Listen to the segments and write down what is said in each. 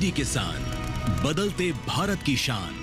DD किसान, बदलते भारत की शान।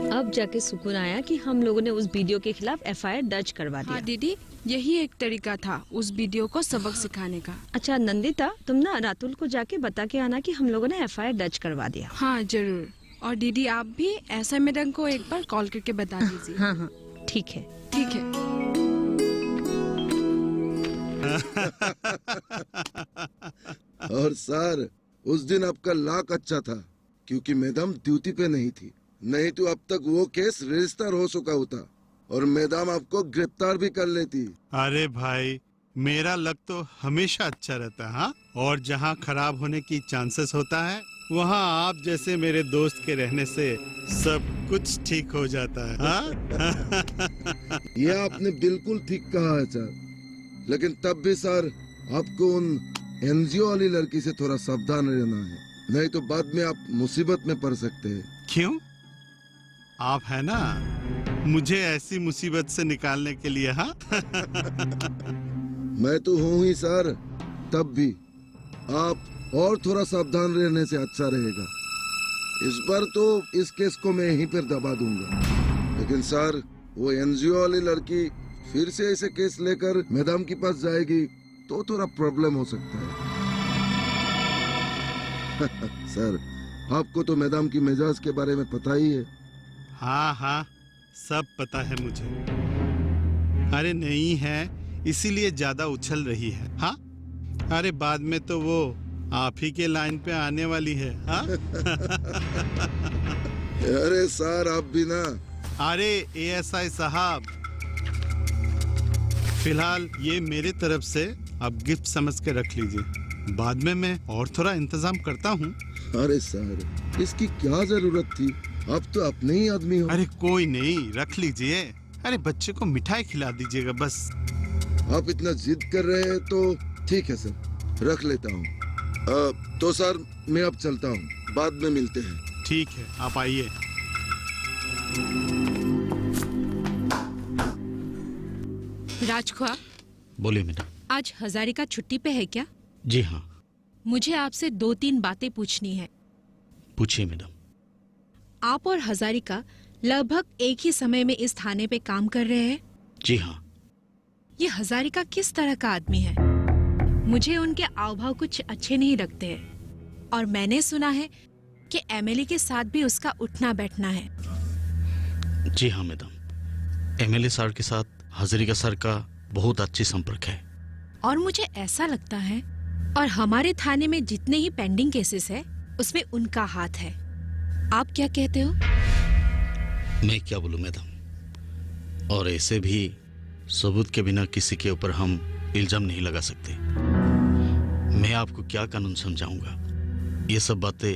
अब जाके सुकून आया कि हम लोगों ने उस वीडियो के खिलाफ एफआईआर दर्ज करवा दिया। हाँ दीदी, यही एक तरीका था उस वीडियो को सबक सिखाने का। अच्छा नंदिता, तुम ना रातुल को जाके बता के आना कि हम लोगों ने एफआईआर दर्ज करवा दिया। हाँ जरूर। और दीदी आप भी ऐसा मैडम को एक बार कॉल करके बता दीजिए। हाँ हाँ ठीक है। ठीक है। और सर, उस दिन आपका लाक अच्छा था क्योंकि मैडम ड्यूटी पे नहीं थी, नहीं तो अब तक वो केस रजिस्टर हो चुका होता और मैडम आपको गिरफ्तार भी कर लेती। अरे भाई, मेरा लक तो हमेशा अच्छा रहता है। हाँ? और जहाँ खराब होने की चांसेस होता है वहाँ आप जैसे मेरे दोस्त के रहने से सब कुछ ठीक हो जाता है। हाँ? ये आपने बिल्कुल ठीक कहा है सर, लेकिन तब भी सर आपको उन एनजीओ वाली लड़की से थोड़ा सावधान रहना है, नहीं तो बाद में आप मुसीबत में पड़ सकते हैं। क्यों? आप है ना मुझे ऐसी मुसीबत से निकालने के लिए। हाँ? मैं तो हूँ ही सर, तब भी आप और थोड़ा सावधान रहने से अच्छा रहेगा। इस बार तो इस केस को मैं यहीं पर दबा दूंगा, लेकिन सर वो एनजीओ वाली लड़की फिर से ऐसे केस लेकर मैडम के पास जाएगी तो थोड़ा प्रॉब्लम हो सकता है। सर, आपको तो मैडम की मिजाज के बारे में पता ही है। हाँ हाँ, सब पता है मुझे। अरे नहीं है, इसीलिए ज्यादा उछल रही है। हाँ? अरे बाद में तो वो आप ही के लाइन पे आने वाली है। हाँ? अरे सर आप भी ना। अरे एएसआई साहब, फिलहाल ये मेरे तरफ से आप गिफ्ट समझ के रख लीजिए, बाद में मैं और थोड़ा इंतजाम करता हूँ। अरे सर, इसकी क्या जरूरत थी, आप तो अपने ही आदमी हो। अरे कोई नहीं, रख लीजिए। अरे बच्चे को मिठाई खिला दीजिएगा बस। आप इतना जिद कर रहे हैं तो ठीक है सर, रख लेता हूँ। तो सर मैं अब चलता हूँ, बाद में मिलते हैं। ठीक है, आप आइए। राजखुआ, बोलिए मैडम। आज हजारिका छुट्टी पे है क्या? जी हाँ। मुझे आपसे 2-3 बातें पूछनी है। पूछिए मैडम। आप और हजारिका लगभग एक ही समय में इस थाने पे काम कर रहे हैं? जी हाँ। ये हजारिका किस तरह का आदमी है? मुझे उनके आवभाव कुछ अच्छे नहीं लगते हैं और मैंने सुना है कि एमएलए के साथ भी उसका उठना बैठना है। जी हाँ मैडम, एमएलए सर के साथ हजारिका सर का बहुत अच्छी संपर्क है। और मुझे ऐसा लगता है और हमारे थाने में जितने ही पेंडिंग केसेस है उसमें उनका हाथ है। आप क्या कहते हो? मैं क्या बोलूं मैडम, और ऐसे भी सबूत के बिना किसी के ऊपर हम इल्जाम नहीं लगा सकते। मैं आपको क्या कानून समझाऊंगा, ये सब बातें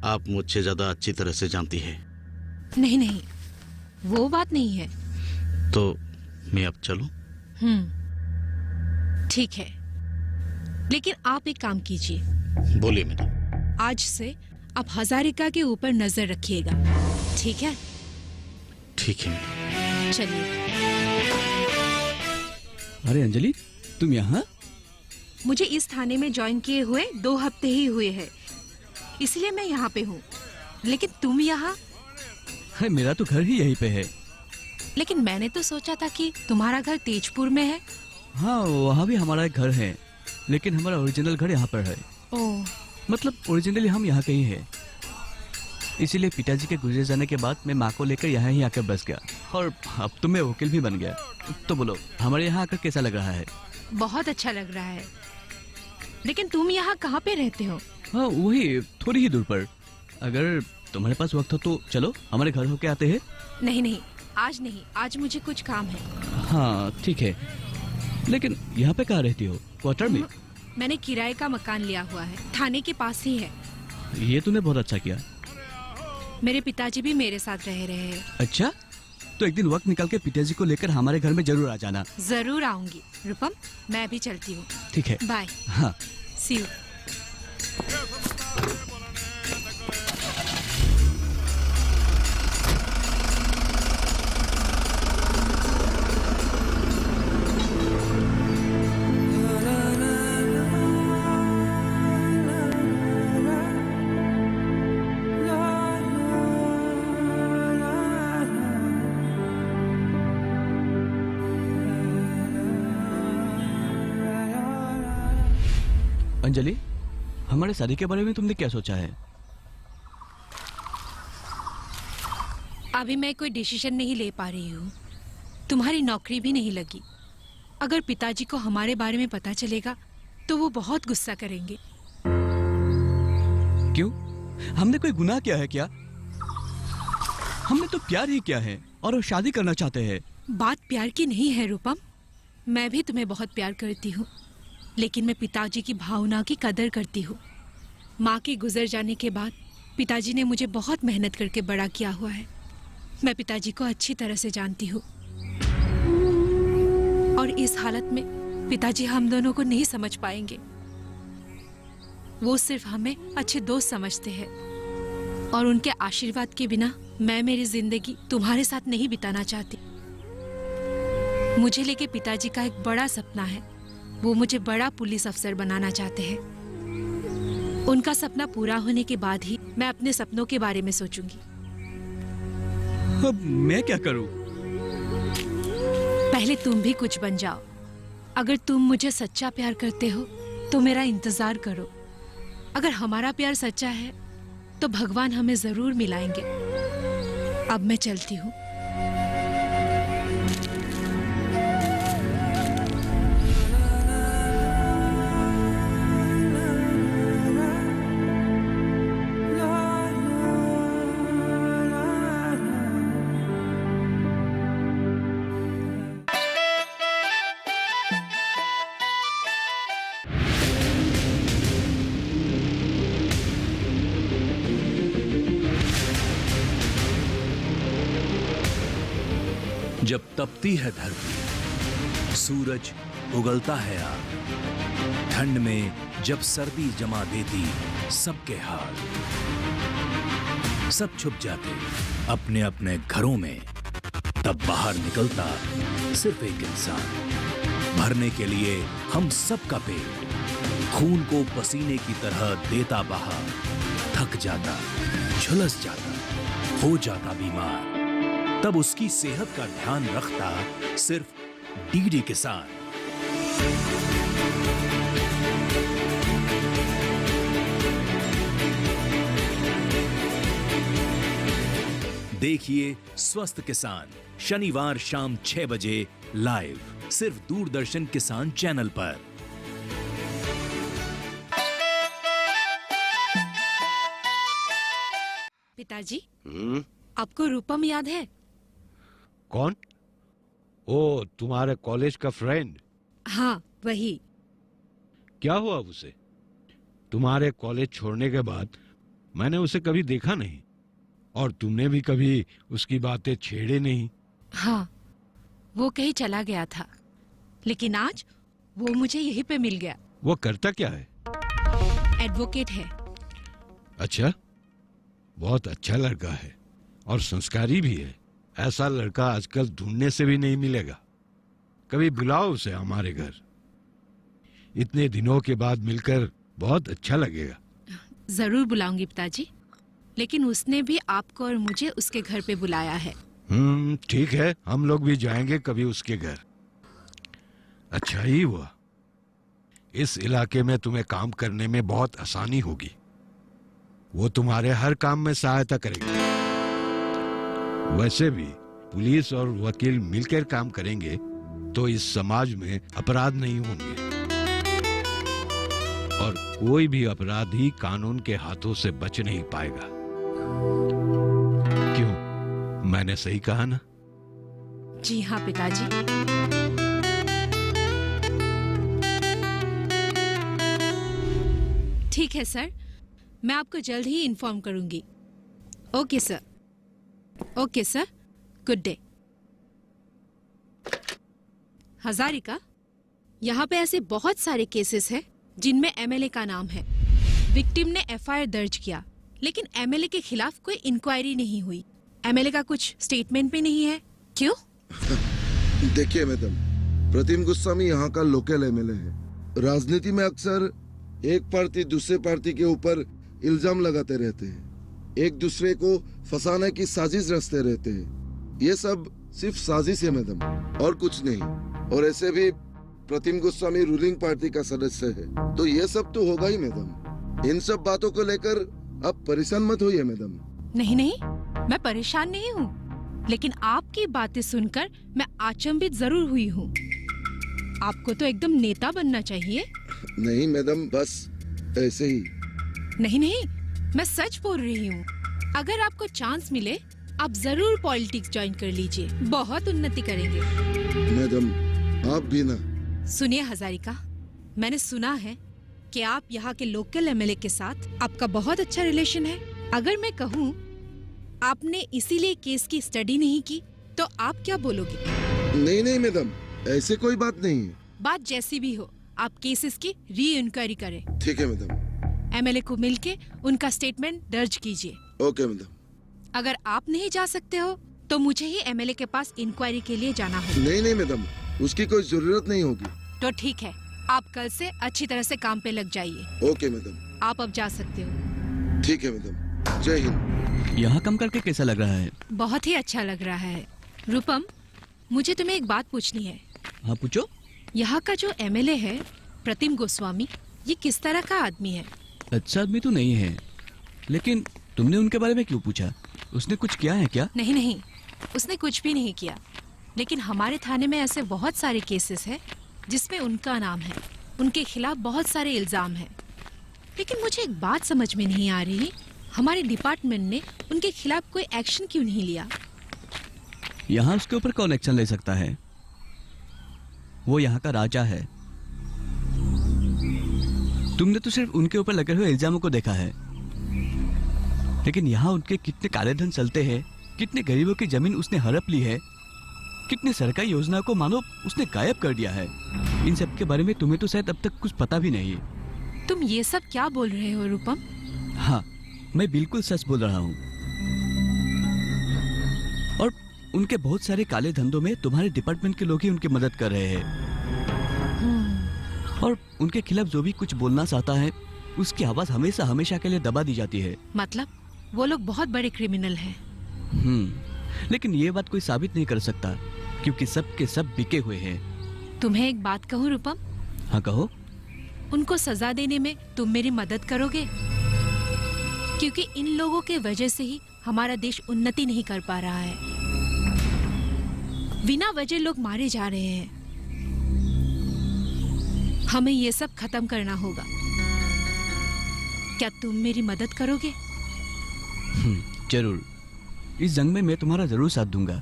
आप मुझसे ज्यादा अच्छी तरह से जानती है। नहीं नहीं, वो बात नहीं है। तो मैं अब चलूं? ठीक है, लेकिन आप एक काम कीजिए। बोलिए मैडम। आज से आप हजारिका के ऊपर नजर रखिएगा, ठीक है? ठीक है मैडम। चलिए। अरे अंजलि, तुम यहाँ? मुझे इस थाने में ज्वाइन किए हुए 2 हफ्ते ही हुए हैं, इसलिए मैं यहाँ पे हूँ। लेकिन तुम यहाँ? अरे मेरा तो घर ही यहीं पे है। लेकिन मैंने तो सोचा था कि तुम्हारा घर तेजपुर में है। हाँ, वहाँ भी हमारा एक घर है, लेकिन हमारा ओरिजिनल घर यहाँ पर है। ओह, मतलब ओरिजिनली हम यहाँ के ही हैं। इसीलिए पिताजी के गुजर जाने के बाद मैं माँ को लेकर यहाँ ही आकर बस गया, और अब तो मैं वकील भी बन गया। तो बोलो, हमारे यहाँ आकर कैसा लग रहा है? बहुत अच्छा लग रहा है। लेकिन तुम यहाँ कहाँ पे रहते हो? हाँ, वही थोड़ी ही दूर पर। अगर तुम्हारे पास वक्त हो तो चलो हमारे घर होके आते हैं। नहीं नहीं, आज नहीं, आज मुझे कुछ काम है। हाँ ठीक है, लेकिन यहाँ पे कहाँ रहती हो? क्वार्टर में? मैंने किराए का मकान लिया हुआ है, थाने के पास ही है। ये तूने बहुत अच्छा किया। मेरे पिताजी भी मेरे साथ रह रहे हैं। अच्छा, तो एक दिन वक्त निकाल के पिताजी को लेकर हमारे घर में जरूर आ जाना। जरूर आऊंगी। रूपम, मैं भी चलती हूँ। ठीक है, बाय। हाँ। सी यू। अंजलि, हमारे शादी के बारे में तुमने क्या सोचा है? अभी मैं कोई डिसीजन नहीं ले पा रही हूँ। तुम्हारी नौकरी भी नहीं लगी। अगर पिताजी को हमारे बारे में पता चलेगा तो वो बहुत गुस्सा करेंगे। क्यों? हमने कोई गुनाह किया है क्या? हमने तो प्यार ही किया है और वो शादी करना चाहते हैं। बात प्यार की नहीं है रूपम। मैं भी तुम्हें बहुत प्यार करती हूँ, लेकिन मैं पिताजी की भावना की कदर करती हूँ। माँ के गुजर जाने के बाद पिताजी ने मुझे बहुत मेहनत करके बड़ा किया हुआ है। मैं पिताजी को अच्छी तरह से जानती हूँ, और इस हालत में पिताजी हम दोनों को नहीं समझ पाएंगे। वो सिर्फ हमें अच्छे दोस्त समझते हैं, और उनके आशीर्वाद के बिना मैं मेरी जिंदगी तुम्हारे साथ नहीं बिताना चाहती। मुझे लेके पिताजी का एक बड़ा सपना है। वो मुझे बड़ा पुलिस अफसर बनाना चाहते हैं। उनका सपना पूरा होने के बाद ही मैं अपने सपनों के बारे में सोचूंगी। अब मैं क्या करूं? पहले तुम भी कुछ बन जाओ। अगर तुम मुझे सच्चा प्यार करते हो तो मेरा इंतजार करो। अगर हमारा प्यार सच्चा है तो भगवान हमें जरूर मिलाएंगे। अब मैं चलती हूँ। जब तपती है धरती, सूरज उगलता है आग, ठंड में जब सर्दी जमा देती सबके हाल, सब छुप जाते अपने अपने घरों में, तब बाहर निकलता सिर्फ एक इंसान, भरने के लिए हम सबका पेट, खून को पसीने की तरह देता बहा, थक जाता, झुलस जाता, हो जाता बीमार, तब उसकी सेहत का ध्यान रखता सिर्फ डीडी किसान। देखिए स्वस्थ किसान शनिवार शाम 6 बजे लाइव, सिर्फ दूरदर्शन किसान चैनल पर। पिताजी, आपको रूपम याद है? कौन? ओ, तुम्हारे कॉलेज का फ्रेंड? हाँ, वही। क्या हुआ उसे? तुम्हारे कॉलेज छोड़ने के बाद मैंने उसे कभी देखा नहीं, और तुमने भी कभी उसकी बातें छेड़े नहीं। हाँ, वो कहीं चला गया था, लेकिन आज वो मुझे यहीं पे मिल गया। वो करता क्या है? एडवोकेट है। अच्छा, बहुत अच्छा लड़का है और संस्कारी भी है। ऐसा लड़का आजकल ढूंढने से भी नहीं मिलेगा। कभी बुलाओ उसे हमारे घर। इतने दिनों के बाद मिलकर बहुत अच्छा लगेगा। जरूर बुलाऊंगी पिताजी, लेकिन उसने भी आपको और मुझे उसके घर पे बुलाया है। ठीक है, हम लोग भी जाएंगे कभी उसके घर। अच्छा ही हुआ, इस इलाके में तुम्हें काम करने में बहुत आसानी होगी। वो तुम्हारे हर काम में सहायता करेगा। वैसे भी पुलिस और वकील मिलकर काम करेंगे तो इस समाज में अपराध नहीं होंगे और कोई भी अपराधी कानून के हाथों से बच नहीं पाएगा। क्यों, मैंने सही कहा ना? जी हाँ पिताजी। ठीक है सर, मैं आपको जल्द ही इन्फॉर्म करूंगी। Okay sir. Okay sir, good day. Hazarika, यहाँ पे ऐसे बहुत सारे केसेस हैं जिनमें एमएलए का नाम है। विक्टिम ने एफआईआर दर्ज किया, लेकिन एमएलए के खिलाफ कोई इंक्वायरी नहीं हुई। एमएलए का कुछ स्टेटमेंट भी नहीं है। क्यों? देखिए मैडम, प्रतिम गोस्वामी यहाँ का लोकल एमएलए है। राजनीति में अक्सर एक पार्टी दूसरे पार्टी के ऊपर इल्जाम लगाते रहते हैं, एक दूसरे को फंसाने की साजिश रचते रहते हैं। ये सब सिर्फ साजिश है मैडम, और कुछ नहीं। और ऐसे भी प्रतिम गोस्वामी रूलिंग पार्टी का सदस्य है, तो ये सब तो होगा ही मैडम। इन सब बातों को लेकर आप परेशान मत होइए मैडम। नहीं नहीं, मैं परेशान नहीं हूँ, लेकिन आपकी बातें सुनकर मैं अचंभित जरूर हुई हूँ। आपको तो एकदम नेता बनना चाहिए। नहीं मैडम, बस ऐसे ही। नहीं नहीं, मैं सच बोल रही हूँ। अगर आपको चांस मिले, आप जरूर पॉलिटिक्स ज्वाइन कर लीजिए, बहुत उन्नति करेंगे। मैडम आप भी ना। सुनिए हजारिका, मैंने सुना है कि आप यहाँ के लोकल एमएलए के साथ आपका बहुत अच्छा रिलेशन है। अगर मैं कहूँ आपने इसीलिए केस की स्टडी नहीं की, तो आप क्या बोलोगे? नहीं नहीं मैडम, ऐसे कोई बात नहीं है। बात जैसी भी हो, आप केसेस की री इंक्वायरी करें। ठीक है मैडम। एमएलए को मिलके उनका स्टेटमेंट दर्ज कीजिए। Okay madam. अगर आप नहीं जा सकते हो तो मुझे ही एमएलए के पास इंक्वायरी के लिए जाना होगा। नहीं नहीं मैडम, उसकी कोई जरूरत नहीं होगी। तो ठीक है, आप कल से अच्छी तरह से काम पे लग जाइए। Okay madam. आप अब जा सकते हो। ठीक है मैडम, जय हिंद। यहाँ काम करके कैसा लग रहा है? बहुत ही अच्छा लग रहा है। रूपम, मुझे तुम्हें एक बात पूछनी है। हाँ पूछो। यहाँ का जो एमएलए है प्रतिम गोस्वामी, ये किस तरह का आदमी है? अच्छा आदमी तो नहीं है, लेकिन तुमने उनके बारे में क्यों पूछा? उसने कुछ किया है क्या? नहीं नहीं, उसने कुछ भी नहीं किया, लेकिन हमारे थाने में ऐसे बहुत सारे केसेस हैं जिसमें उनका नाम है। उनके खिलाफ बहुत सारे इल्जाम हैं। लेकिन मुझे एक बात समझ में नहीं आ रही, हमारे डिपार्टमेंट ने उनके खिलाफ कोई एक्शन क्यों नहीं लिया? यहाँ उसके ऊपर कौन एक्शन ले सकता है? वो यहाँ का राजा है। तुमने तो सिर्फ उनके ऊपर लगे हुए इल्जामों को देखा है, लेकिन यहाँ उनके कितने काले धन चलते हैं, कितने गरीबों की जमीन उसने हड़प ली है, कितने सरकारी योजना को मानो उसने गायब कर दिया है। इन सब के बारे में तुम्हें तो शायद अब तक कुछ पता भी नहीं है। तुम ये सब क्या बोल रहे हो रूपम? हाँ, मैं बिल्कुल सच बोल रहा हूँ। और उनके बहुत सारे काले धंधों में तुम्हारे डिपार्टमेंट के लोग ही उनकी मदद कर रहे हैं। और उनके खिलाफ जो भी कुछ बोलना चाहता है, उसकी आवाज हमेशा हमेशा के लिए दबा दी जाती है। मतलब वो लोग बहुत बड़े क्रिमिनल हैं। लेकिन ये बात कोई साबित नहीं कर सकता, क्योंकि सब के सब बिके हुए हैं। तुम्हें एक बात कहूँ रूपम? हाँ कहो। उनको सजा देने में तुम मेरी मदद करोगे? क्योंकि इन लोगों के वजह से ही हमारा देश उन्नति नहीं कर पा रहा है। बिना वजह लोग मारे जा रहे हैं। हमें ये सब खत्म करना होगा। क्या तुम मेरी मदद करोगे? जरूर। इस जंग में मैं तुम्हारा जरूर साथ दूंगा,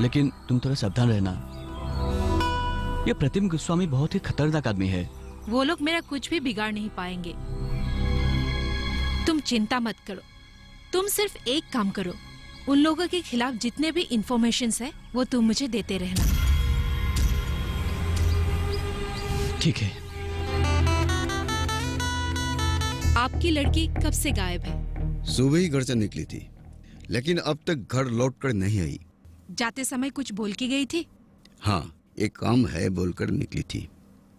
लेकिन तुम थोड़ा सावधान रहना। ये प्रतिम गोस्वामी बहुत ही खतरनाक आदमी है। वो लोग मेरा कुछ भी बिगाड़ नहीं पाएंगे। तुम चिंता मत करो। तुम सिर्फ एक काम करो, उन लोगों के खिलाफ जितने भी इंफॉर्मेशंस है वो तुम मुझे देते रहना। ठीक है। आपकी लड़की कब से गायब है? सुबह ही घर से निकली थी, लेकिन अब तक घर लौटकर नहीं आई। जाते समय कुछ बोल के गई थी? हाँ, एक काम है बोलकर निकली थी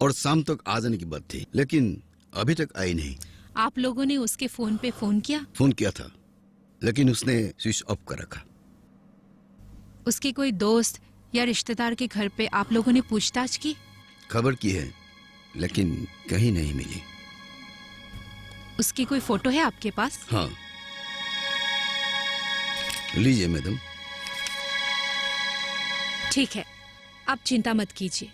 और शाम तक आ जाने की बात थी, लेकिन अभी तक आई नहीं। आप लोगों ने उसके फोन पे फोन किया? फोन किया था, लेकिन उसने स्विच ऑफ कर रखा। उसके कोई दोस्त या रिश्तेदार के घर पे आप लोगों ने पूछताछ की? खबर की है, लेकिन कहीं नहीं मिली। उसकी कोई फोटो है आपके पास? हाँ, लीजिए मैडम। ठीक है, आप चिंता मत कीजिए।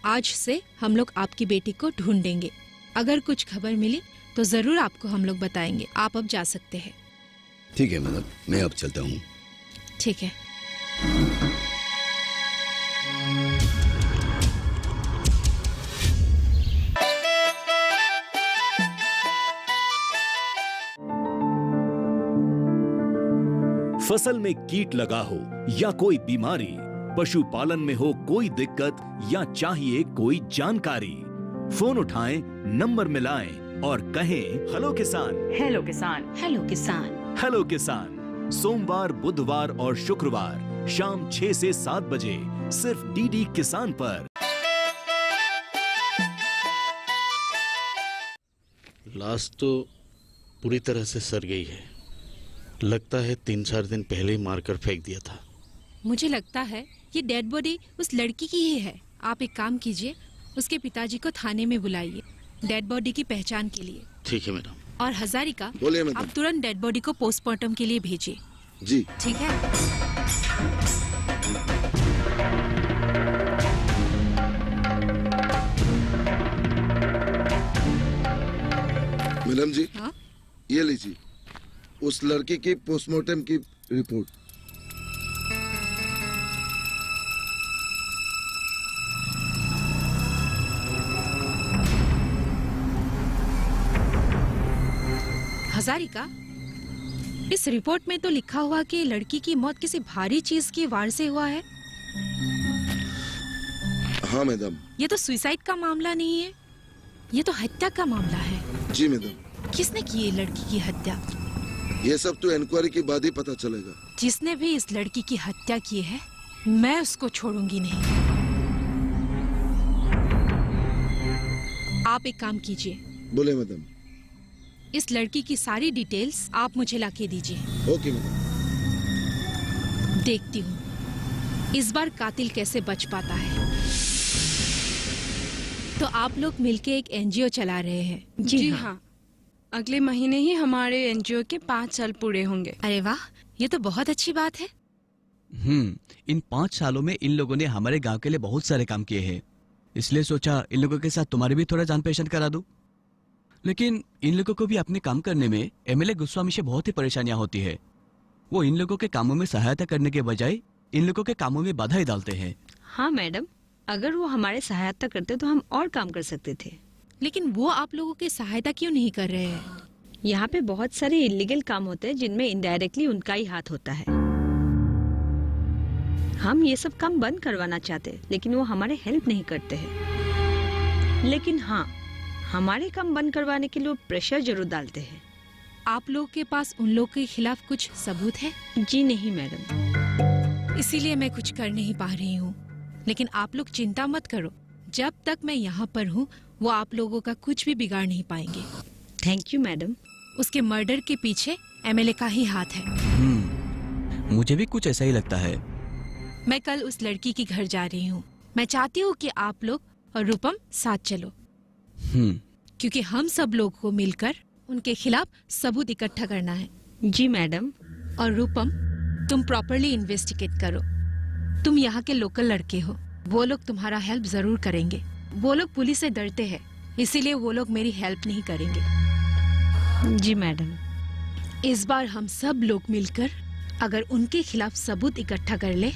आज से हम लोग आपकी बेटी को ढूंढेंगे। अगर कुछ खबर मिली तो जरूर आपको हम लोग बताएंगे। आप अब जा सकते हैं। ठीक है मैडम, मैं अब चलता हूँ। ठीक है। फसल में कीट लगा हो या कोई बीमारी, पशुपालन में हो कोई दिक्कत या चाहिए कोई जानकारी, फोन उठाएं, नंबर मिलाएं और कहें हेलो किसान। हेलो किसान। हेलो किसान। हेलो किसान सोमवार, बुधवार और शुक्रवार शाम 6 से 7 बजे सिर्फ डीडी किसान पर। लाश तो पूरी तरह से सड़ गई है। लगता है 3-4 दिन पहले ही मारकर फेंक दिया था। मुझे लगता है ये डेड बॉडी उस लड़की की ही है। आप एक काम कीजिए, उसके पिताजी को थाने में बुलाइए डेड बॉडी की पहचान के लिए। ठीक है मैडम। और हजारिका, बोलिए मैडम। आप तुरंत डेड बॉडी को पोस्टमार्टम के लिए भेजिए। जी ठीक है। मैडम जी, हाँ? ये लीजिए उस लड़की की पोस्टमार्टम की रिपोर्ट। हजारिका, इस रिपोर्ट में तो लिखा हुआ कि लड़की की मौत किसी भारी चीज की वार से हुआ है। हाँ मैडम। ये तो सुसाइड का मामला नहीं है, ये तो हत्या का मामला है। जी मैडम। किसने की ये लड़की की हत्या? ये सब तो इंक्वायरी के बाद ही पता चलेगा। जिसने भी इस लड़की की हत्या की है, मैं उसको छोड़ूंगी नहीं। आप एक काम कीजिए, बोले मैडम। इस लड़की की सारी डिटेल्स आप मुझे लाके दीजिए। Okay madam. देखती हूँ इस बार कातिल कैसे बच पाता है। तो आप लोग मिलके एक एनजीओ चला रहे हैं? जी हाँ, अगले महीने ही हमारे एनजीओ के 5 साल पूरे होंगे। अरे वाह, ये तो बहुत अच्छी बात है। इन 5 सालों में इन लोगों ने हमारे गांव के लिए बहुत सारे काम किए हैं, इसलिए सोचा इन लोगों के साथ तुम्हारे भी थोड़ा जान पहचान करा दूं। लेकिन इन लोगों को भी अपने काम करने में एमएलए गोस्वामी से बहुत ही परेशानियां होती है। वो इन लोगों के कामों में सहायता करने के बजाय इन लोगों के कामों में बाधा ही डालते हैं। हाँ मैडम, अगर वो हमारे सहायता करते तो हम और काम कर सकते थे। लेकिन वो आप लोगों की सहायता क्यों नहीं कर रहे हैं? यहाँ पे बहुत सारे इलीगल काम होते हैं जिनमें इनडायरेक्टली उनका ही हाथ होता है। हम ये सब काम बंद करवाना चाहते, लेकिन वो हमारे हेल्प नहीं करते हैं। लेकिन हाँ, हमारे काम बंद करवाने के लिए वो प्रेशर जरूर डालते हैं। आप लोग के पास उन लोग के खिलाफ कुछ सबूत है? जी नहीं मैडम। इसीलिए मैं कुछ कर नहीं पा रही हूँ। लेकिन आप लोग चिंता मत करो, जब तक मैं यहाँ पर हूँ वो आप लोगों का कुछ भी बिगाड़ नहीं पाएंगे। Thank you madam. उसके मर्डर के पीछे एमएलए का ही हाथ है। मुझे भी कुछ ऐसा ही लगता है। मैं कल उस लड़की के घर जा रही हूँ। मैं चाहती हूँ कि आप लोग और रूपम साथ चलो, क्योंकि हम सब लोग को मिलकर उनके खिलाफ सबूत इकट्ठा करना है। जी मैडम। और रूपम, तुम प्रॉपरली इन्वेस्टिगेट करो। तुम यहाँ के लोकल लड़के हो, वो लोग तुम्हारा हेल्प जरूर करेंगे। वो लोग पुलिस से डरते हैं, इसीलिए वो लोग मेरी हेल्प नहीं करेंगे। जी मैडम। इस बार हम सब लोग मिलकर अगर उनके खिलाफ सबूत इकट्ठा कर ले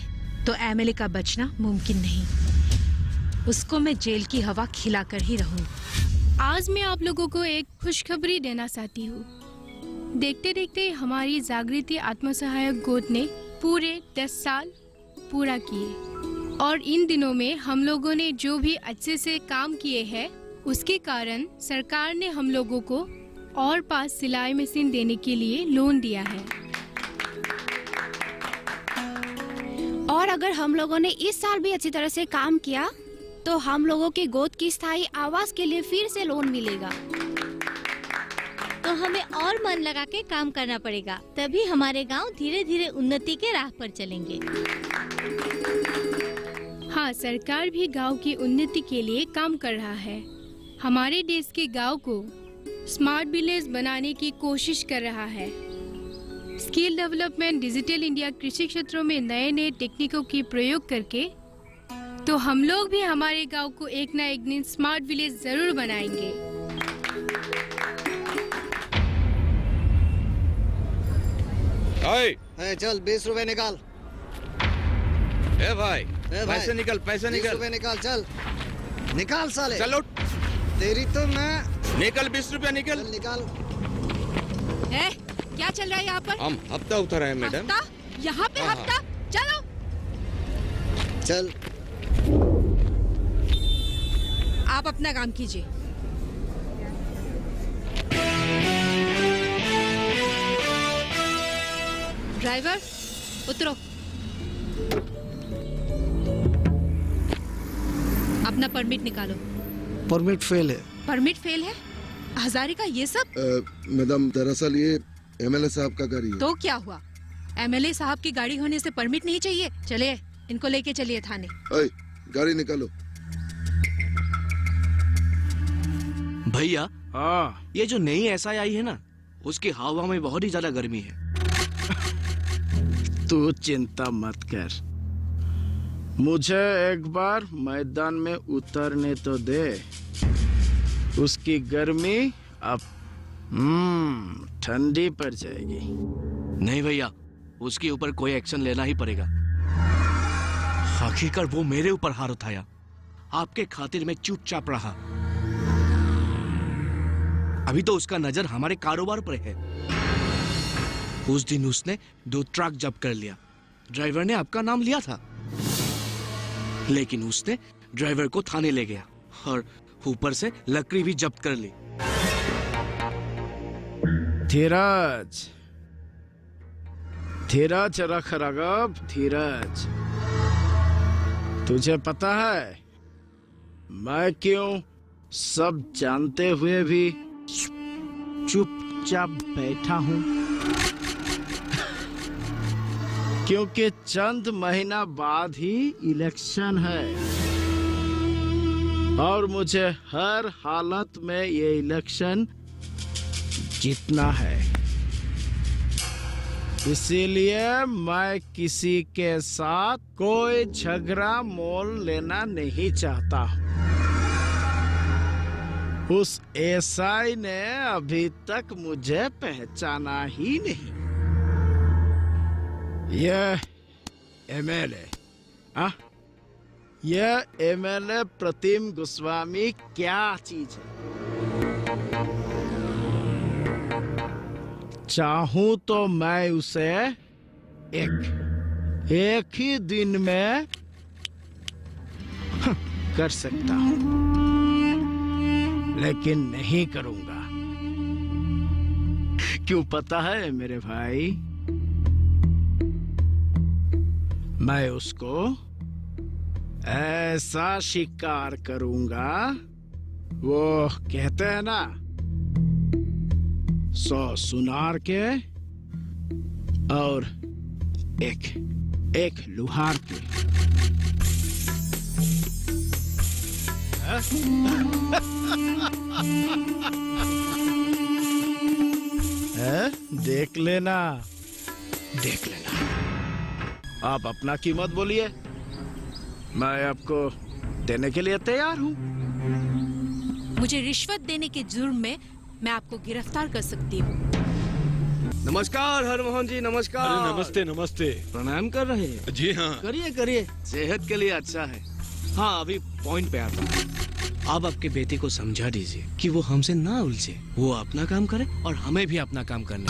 तो एमएलए का बचना मुमकिन नहीं। उसको मैं जेल की हवा खिलाकर ही रहूं। आज मैं आप लोगों को एक खुशखबरी देना चाहती हूँ। देखते देखते हमारी जागृति आत्मसहायक गोद ने पूरे 10 साल पूरा किए, और इन दिनों में हम लोगों ने जो भी अच्छे से काम किए हैं उसके कारण सरकार ने हम लोगों को और 5 सिलाई मशीन देने के लिए लोन दिया है। और अगर हम लोगों ने इस साल भी अच्छी तरह से काम किया तो हम लोगों के गोद की स्थायी आवास के लिए फिर से लोन मिलेगा। तो तो हमें और मन लगा के काम करना पड़ेगा, तभी हमारे गांव धीरे धीरे उन्नति के राह पर चलेंगे। हाँ, सरकार भी गांव की उन्नति के लिए काम कर रहा है। हमारे देश के गांव को स्मार्ट विलेज बनाने की कोशिश कर रहा है। स्किल डेवलपमेंट, डिजिटल इंडिया, कृषि क्षेत्रों में नए नए टेक्निकों की प्रयोग करके तो हम लोग भी हमारे गांव को एक ना एक दिन स्मार्ट विलेज जरूर बनाएंगे। चल 20 रुपए निकाल। ए भाई, पैसे निकल, पैसे 20 निकल। रुपए निकाल, चल निकाल साले। चलो तेरी तो मैं निकल, 20 रुपया निकल। चल निकाल। क्या चल रहा है यहाँ पर? हम हफ्ता उतर है मैडम। हफ्ता? यहाँ पे हाँ, हफ्ता? चलो। चल आप अपना काम कीजिए। ड्राइवर, उतरो। अपना परमिट निकालो। परमिट फेल है। परमिट फेल है? हजारे का ये सब? मैडम, दरअसल ये एमएलए साहब का गाड़ी है। तो क्या हुआ? एमएलए साहब की गाड़ी होने से परमिट नहीं चाहिए? चलिए, इनको लेके चलिए थाने। गाड़ी निकालो। भैया, हाँ, ये जो नई एसआई आई है ना, उसकी हवा में बहुत ही ज्यादा गर्मी है। तू चिंता मत कर, मुझे एक बार मैदान में उतरने तो दे। उसकी गर्मी अब ठंडी पड़ जाएगी। नहीं भैया, उसके ऊपर कोई एक्शन लेना ही पड़ेगा। आखिरकार वो मेरे ऊपर हार उठाया, आपके खातिर में चुपचाप रहा। अभी तो उसका नजर हमारे कारोबार पर है। उस दिन उसने 2 ट्रक जब्त कर लिया। ड्राइवर ने आपका नाम लिया था, लेकिन उसने ड्राइवर को थाने ले गया और ऊपर से लकड़ी भी जब्त कर ली। धीरज, धीरज रख राघव, धीरज। तुझे पता है मैं क्यों सब जानते हुए भी चुपचाप बैठा हूं? क्योंकि चंद महीना बाद ही इलेक्शन है और मुझे हर हालत में ये इलेक्शन जीतना है। इसीलिए मैं किसी के साथ कोई झगड़ा मोल लेना नहीं चाहता हूं। उस एसआई ने अभी तक मुझे पहचाना ही नहीं। यह एमएलए, यह एमएलए प्रतिम गोस्वामी क्या चीज है? चाहूं तो मैं उसे एक ही दिन में कर सकता हूं, लेकिन नहीं करूंगा। क्यों पता है मेरे भाई? मैं उसको ऐसा शिकार करूंगा, वो कहते हैं ना, 100 सुनार के और एक लुहार के। देख लेना, देख लेना। आप अपना कीमत बोलिए, मैं आपको देने के लिए तैयार हूँ। मुझे रिश्वत देने के जुर्म में मैं आपको गिरफ्तार कर सकती हूँ। नमस्कार हरमोहन जी, नमस्कार। अरे नमस्ते, नमस्ते। प्रणाम कर रहे हैं? जी हाँ। करिए करिए, सेहत के लिए अच्छा है। हाँ, अभी पॉइंट पे आता हूँ। आप आपके बेटे को समझा दीजिए कि वो हमसे ना उलझे, वो अपना काम करे और हमें भी अपना काम करने।